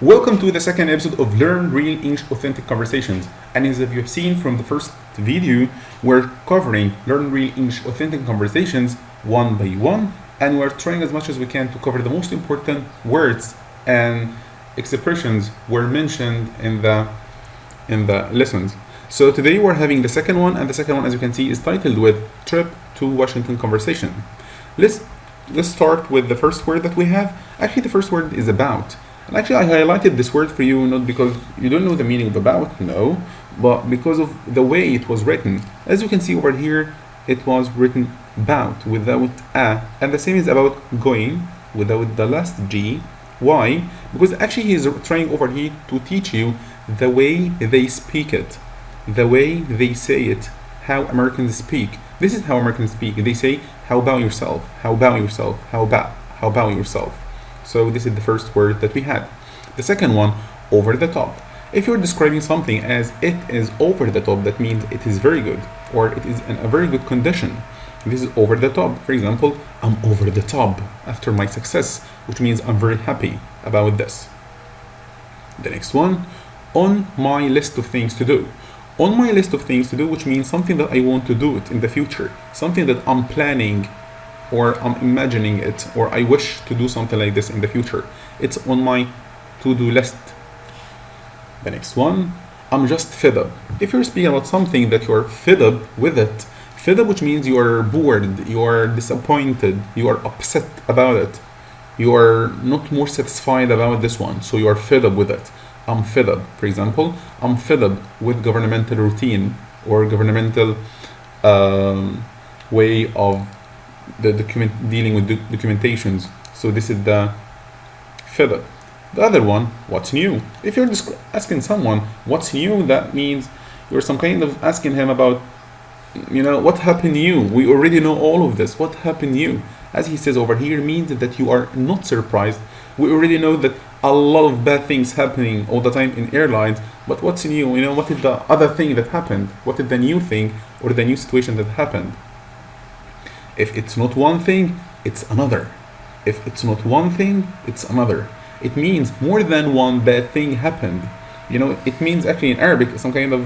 Welcome to the second episode of Learn Real English Authentic Conversations. And as you've seen from the first video, we're covering Learn Real English Authentic Conversations one by one, and we're trying as much as we can to cover the most important words and expressions were mentioned in the lessons. So today we're having the second one, and the second one, as you can see, is titled with Trip to Washington Conversation. Let's start with the first word that we have. Actually, the first word is about. And actually, I highlighted this word for you not because you don't know the meaning of about, no, but because of the way it was written. As you can see over here, it was written about without a, and the same is about going without the last G. Why? Because actually he is trying over here to teach you the way they speak it, the way they say it, how Americans speak. This is how Americans speak. They say, how about yourself? How about yourself? How about yourself? So this is the first word that we had. The second one, over the top. If you're describing something as it is over the top, that means it is very good, or it is in a very good condition. This is over the top. For example, I'm over the top after my success, which means I'm very happy about this. The next one, on my list of things to do. On my list of things to do, which means something that I want to do it in the future, something that I'm planning or I'm imagining it, or I wish to do something like this in the future. It's on my to-do list. The next one, I'm just fed up. If you're speaking about something that you're fed up with it, fed up, which means you are bored, you are disappointed, you are upset about it, you are not more satisfied about this one, so you are fed up with it. I'm fed up. For example, I'm fed up with governmental routine or governmental way of dealing with documentations. So this is the fed up. The other one, what's new? If you're asking someone what's new, that means you're some kind of asking him about, what happened new? We already know all of this. What happened new? As he says over here, means that you are not surprised. We already know that a lot of bad things happening all the time in airlines, but what's new? What is the other thing that happened? What is the new thing or the new situation that happened? If it's not one thing, it's another. If it's not one thing, it's another. It means more than one bad thing happened. It means actually in Arabic some kind of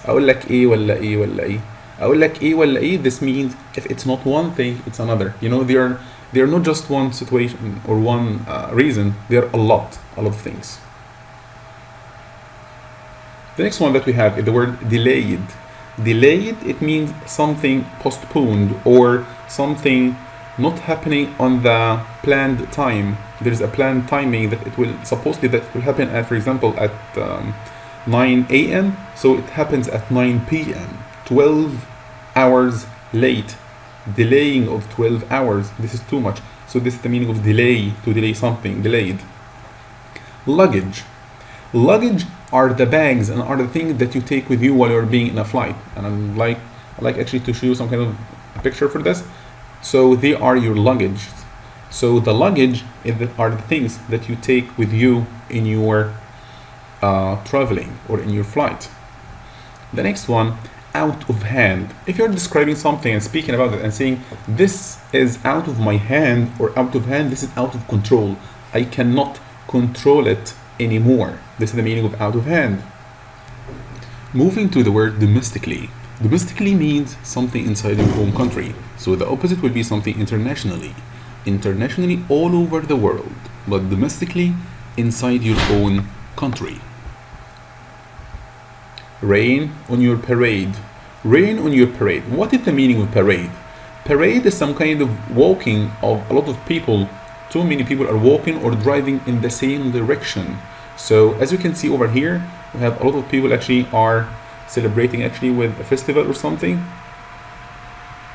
أقول لك إيه ولا إيه ولا إيه. أقول لك إيه ولا إيه. This means if it's not one thing, it's another. They are not just one situation or one reason. They are a lot of things. The next one that we have is the word delayed. Delayed, it means something postponed or something not happening on the planned time. There's a planned timing that it will happen at, for example, at 9 a.m. So it happens at 9 p.m. 12 hours late. Delaying of 12 hours. This is too much. So this is the meaning of delay, to delay something, delayed. Luggage. Luggage are the bags and are the things that you take with you while you're being in a flight. And I like actually to show you some kind of a picture for this. So they are your luggage. So the luggage are the things that you take with you in your traveling or in your flight. The next one, out of hand. If you're describing something and speaking about it and saying this is out of my hand or out of hand, this is out of control. I cannot control it anymore. This is the meaning of out of hand. Moving to the word domestically. Domestically means something inside your own country. So the opposite will be something internationally. Internationally all over the world, but domestically inside your own country. Rain on your parade. Rain on your parade. What is the meaning of parade? Parade is some kind of walking of a lot of people. Too many people are walking or driving in the same direction. So as you can see over here, we have a lot of people actually are celebrating actually with a festival or something.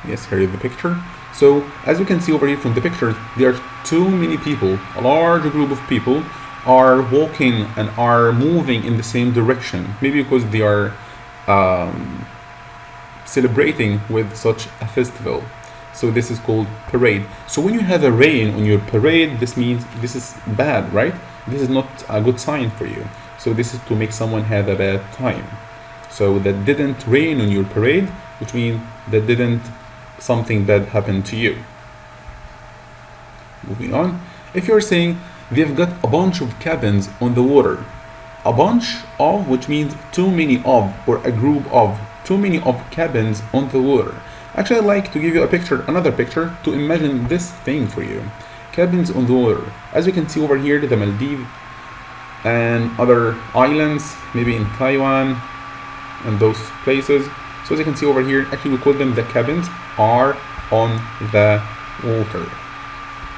Yes, here is the picture. So as you can see over here from the pictures, there are too many people, a large group of people are walking and are moving in the same direction. Maybe because they are celebrating with such a festival. So this is called parade. So when you have a rain on your parade, this means this is bad, right? This is not a good sign for you. So this is to make someone have a bad time. So that didn't rain on your parade, which means that didn't something bad happen to you. Moving on. If you're saying they've got a bunch of cabins on the water. A bunch of, which means too many of, or a group of, too many of cabins on the water. Actually, I'd like to give you a picture, another picture, to imagine this thing for you. Cabins on the water. As you can see over here, the Maldives and other islands, maybe in Taiwan and those places. So as you can see over here, actually we call them the cabins are on the water.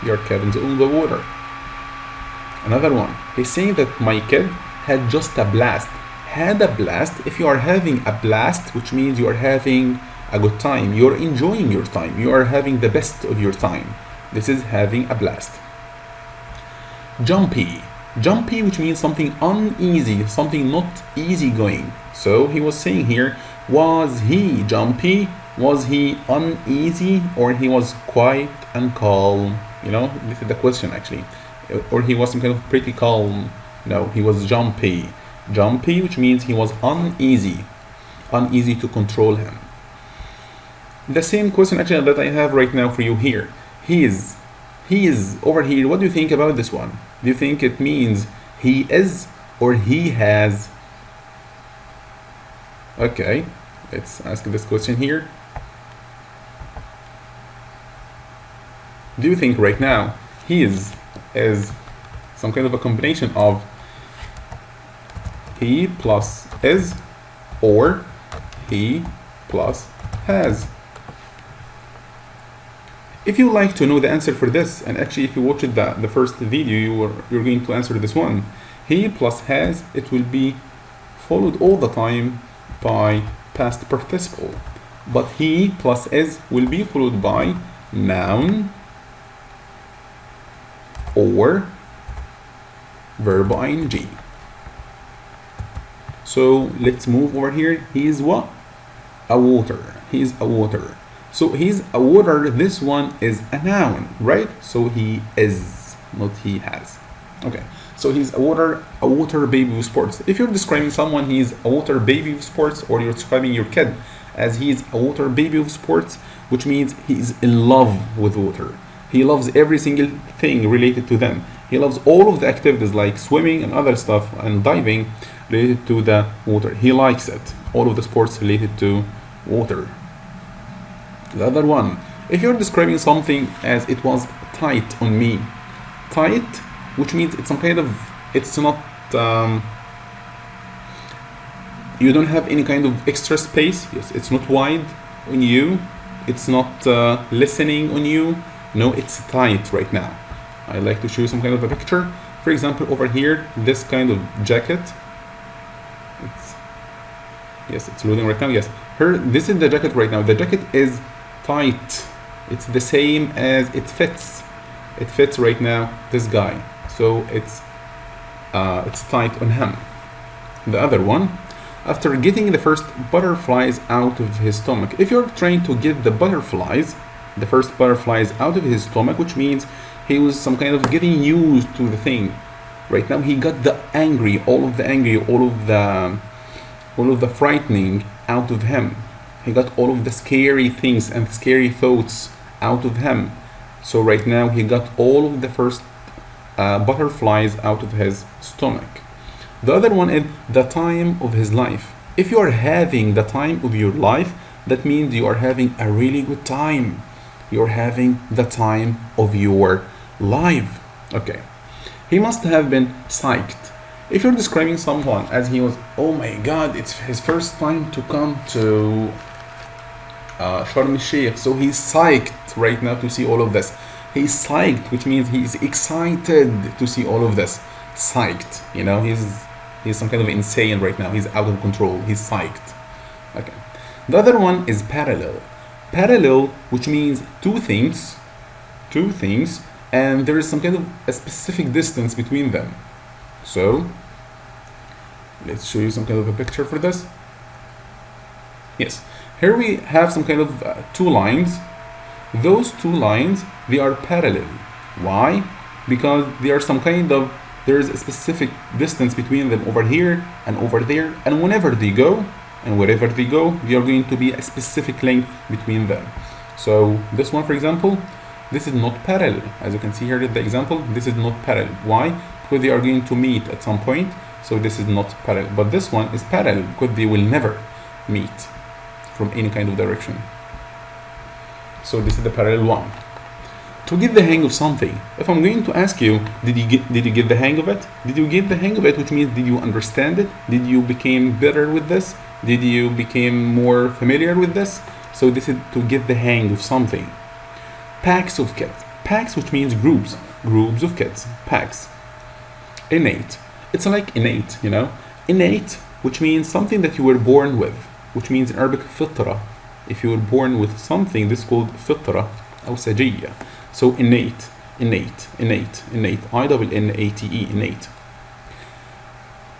Your cabins on the water. Another one. He's saying that my kid had just a blast. Had a blast. If you are having a blast, which means you are having a good time, you're enjoying your time, you are having the best of your time. This is having a blast. Jumpy. Jumpy, which means something uneasy, something not easy going. So he was saying here, was he jumpy? Was he uneasy? Or he was quiet and calm? You know, this is the question actually. Or he was some kind of pretty calm. No, he was jumpy. Jumpy, which means he was uneasy. Uneasy to control him. The same question actually that I have right now for you here. He is over here. What do you think about this one? Do you think it means he is or he has? Okay, let's ask this question here. Do you think right now he is some kind of a combination of he plus is or he plus has? If you like to know the answer for this, and actually if you watched the first video, you're going to answer this one. He plus has, it will be followed all the time by past participle. But he plus is will be followed by noun or verb ing. So let's move over here. He is what? A water. He is a water. So he's a water, this one is a noun, right? So he is, not he has. Okay, so he's a water baby with sports. If you're describing someone, he's a water baby with sports, or you're describing your kid as he's a water baby with sports, which means he's in love with water. He loves every single thing related to them. He loves all of the activities like swimming and other stuff and diving related to the water. He likes it. All of the sports related to water. The other one, if you're describing something as it was tight on me, tight, which means it's some kind of, it's not, you don't have any kind of extra space. Yes, it's not wide on you. It's not listening on you. No, it's tight right now. I like to show you some kind of a picture. For example, over here, this kind of jacket. Yes, it's loading right now. Yes, this is the jacket right now. The jacket is tight. It's the same as it fits. It fits right now this guy. So it's tight on him. The other one, after getting the first butterflies out of his stomach. If you're trying to get the butterflies, the first butterflies out of his stomach, which means he was some kind of getting used to the thing. Right now he got the angry, all of the frightening out of him. He got all of the scary things and scary thoughts out of him. So right now he got all of the first butterflies out of his stomach. The other one is the time of his life. If you are having the time of your life, that means you are having a really good time. You're having the time of your life. Okay. He must have been psyched. If you're describing someone as he was, oh my god, it's his first time to come to Sharm el-Sheikh, so he's psyched right now to see all of this. He's psyched, which means he's excited to see all of this. Psyched, you know, he's some kind of insane right now. He's out of control. He's psyched. Okay. The other one is parallel. Parallel, which means two things, and there is some kind of a specific distance between them. So let's show you some kind of a picture for this. Yes, here we have some kind of two lines. Those two lines, they are parallel. Why? Because they are some kind of, there is a specific distance between them over here and over there, and whenever they go and wherever they go, they are going to be a specific length between them. So this one, for example, This is not parallel. As you can see here in the example, this is not parallel. Why? Because they are going to meet at some point, so this is not parallel. But this one is parallel because they will never meet from any kind of direction. So this is the parallel one. To get the hang of something, if I'm going to ask you, did you get the hang of it? Did you get the hang of it, which means did you understand it? Did you become better with this? Did you become more familiar with this? So this is to get the hang of something. Packs of kids. Packs, which means groups. Groups of kids. Packs. Innate. It's like innate, you know. Innate, which means something that you were born with, which means in Arabic fitra. If you were born with something, this is called fitra or sajiyya. So innate, innate, innate, innate. I-double-N-A-T-E, innate.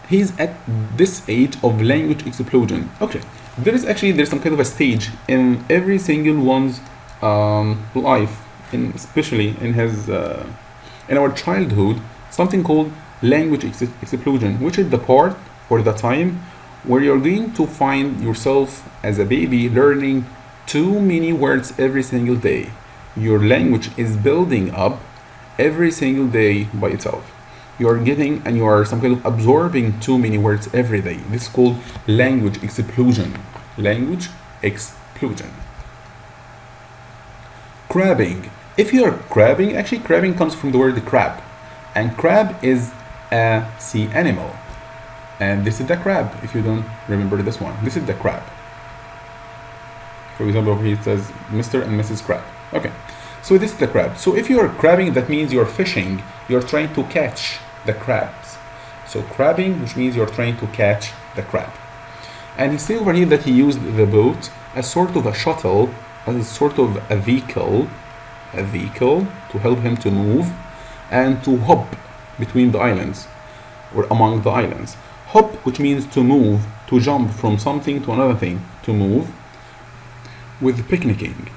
He's at this age of language explosion. Okay, there's some kind of a stage in every single one's life, especially in his in our childhood, something called language explosion, which is the part or the time where you're going to find yourself as a baby learning too many words every single day. Your language is building up every single day by itself. You are getting and you are some kind of absorbing too many words every day. This is called language explosion. Language explosion. Crabbing. If you are crabbing, actually crabbing comes from the word crab, and crab is a sea animal. And this is the crab. If you don't remember this one, this is the crab. For example, over here it says Mr. and Mrs. Crab. Okay, so this is the crab. So if you are crabbing, that means you're fishing. You're trying to catch the crabs. So crabbing, which means you're trying to catch the crab. And he said over here that he used the boat as sort of a shuttle, as sort of a vehicle to help him to move and to hop between the islands or among the islands. Hop, which means to move, to jump from something to another thing, to move. With picnicking.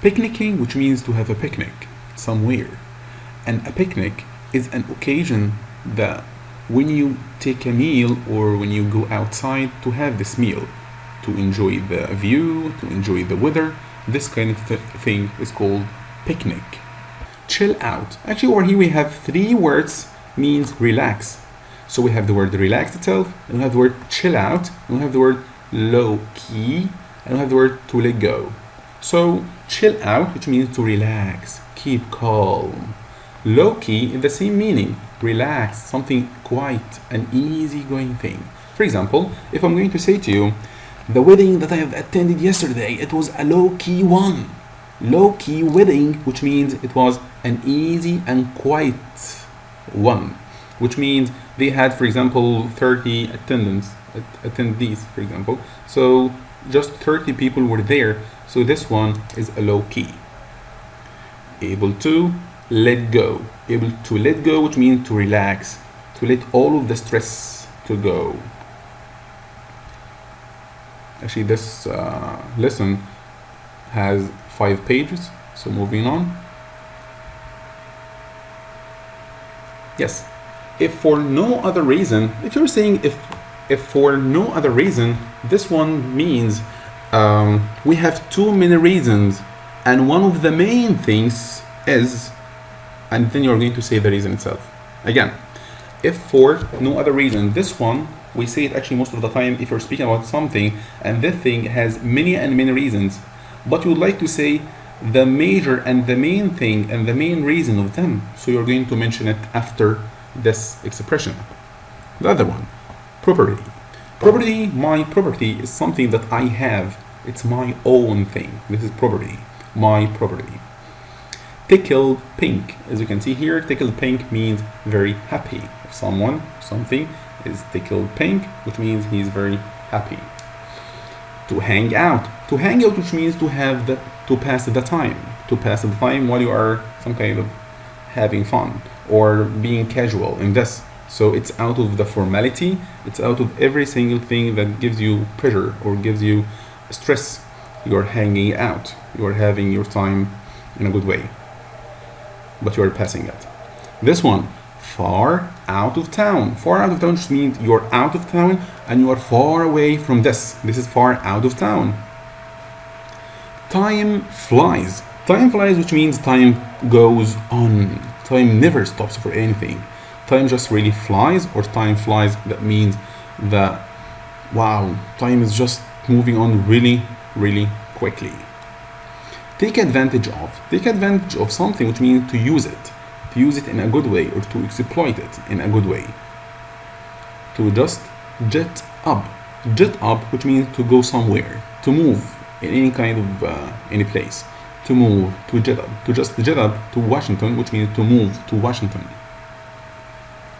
Picnicking, which means to have a picnic somewhere. And a picnic is an occasion that when you take a meal or when you go outside to have this meal, to enjoy the view, to enjoy the weather, this kind of thing is called picnic. Chill out. Actually, over here we have three words means relax. So we have the word relax itself, and we have the word chill out, and we have the word low key, and we have the word to let go. So chill out, which means to relax, keep calm. Low key is the same meaning, relax, something quite an easy-going thing. For example, if I'm going to say to you, the wedding that I have attended yesterday, it was a low-key one. Low-key wedding, which means it was an easy and quiet one, which means they had, for example, 30 attendees, for example. So just 30 people were there. So this one is a low-key. Able to let go. Able to let go, which means to relax, to let all of the stress to go. Actually, this lesson has 5 pages, so moving on. Yes, if for no other reason, if you're saying if for no other reason, this one means we have too many reasons, and one of the main things is, and then you're going to say the reason itself. Again, if for no other reason, this one, we say it actually most of the time if you're speaking about something and this thing has many and many reasons, but you would like to say the major and the main thing and the main reason of them. So you're going to mention it after this expression. The other one, property. Property, my property is something that I have. It's my own thing. This is property, my property. Tickled pink. As you can see here, tickled pink means very happy. If someone, something is tickled pink, which means he's very happy. To hang out. To hang out, which means to have to pass the time. To pass the time while you are some kind of having fun or being casual in this. So it's out of the formality. It's out of every single thing that gives you pleasure or gives you stress. You're hanging out. You're having your time in a good way, but you're passing it. This one, far out of town. Far out of town just means you're out of town and you are far away from this. This is far out of town. Time flies. Time flies, which means time goes on. Time never stops for anything. Time just really flies, or time flies, that means that, wow, time is just moving on really, really quickly. Take advantage of. Take advantage of something, which means to use it. To use it in a good way, or to exploit it in a good way. To just jet up. Jet up, which means to go somewhere. To move in any kind of, any place. To move, to jet up. To just jet up to Washington, which means to move to Washington.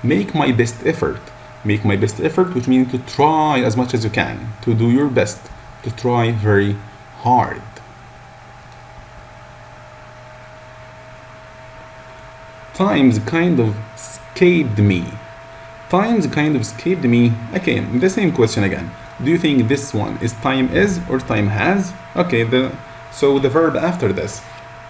Make my best effort. Make my best effort, which means to try as much as you can. To do your best. To try very hard. Times kind of escaped me. Times kind of escaped me. Okay, the same question again. Do you think this one is time is or time has? Okay, so the verb after this.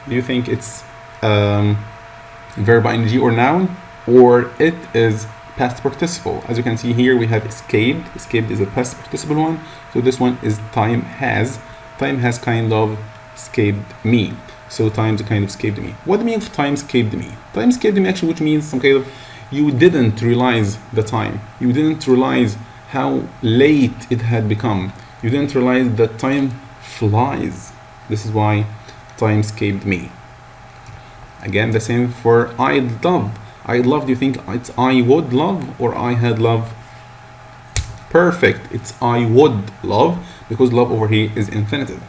Do you think it's verb ing or noun, or it is past participle? As you can see here, we have escaped. Escaped is a past participle one. So this one is time has. Time has kind of escaped me. So times kind of escaped me. What do you mean of time escaped me? Time escaped me actually, which means some kind of you didn't realize the time. You didn't realize how late it had become. You didn't realize that time flies. This is why time escaped me. Again, the same for I'd love. I'd love, do you think it's I would love or I had love? Perfect, it's I would love, because love over here is infinitive.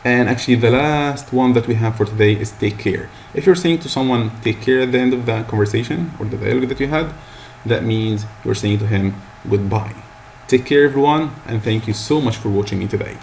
And actually the last one that we have for today is take care. If you're saying to someone take care at the end of the conversation or the dialogue that you had, that means you're saying to him goodbye. Take care everyone, and thank you so much for watching me today.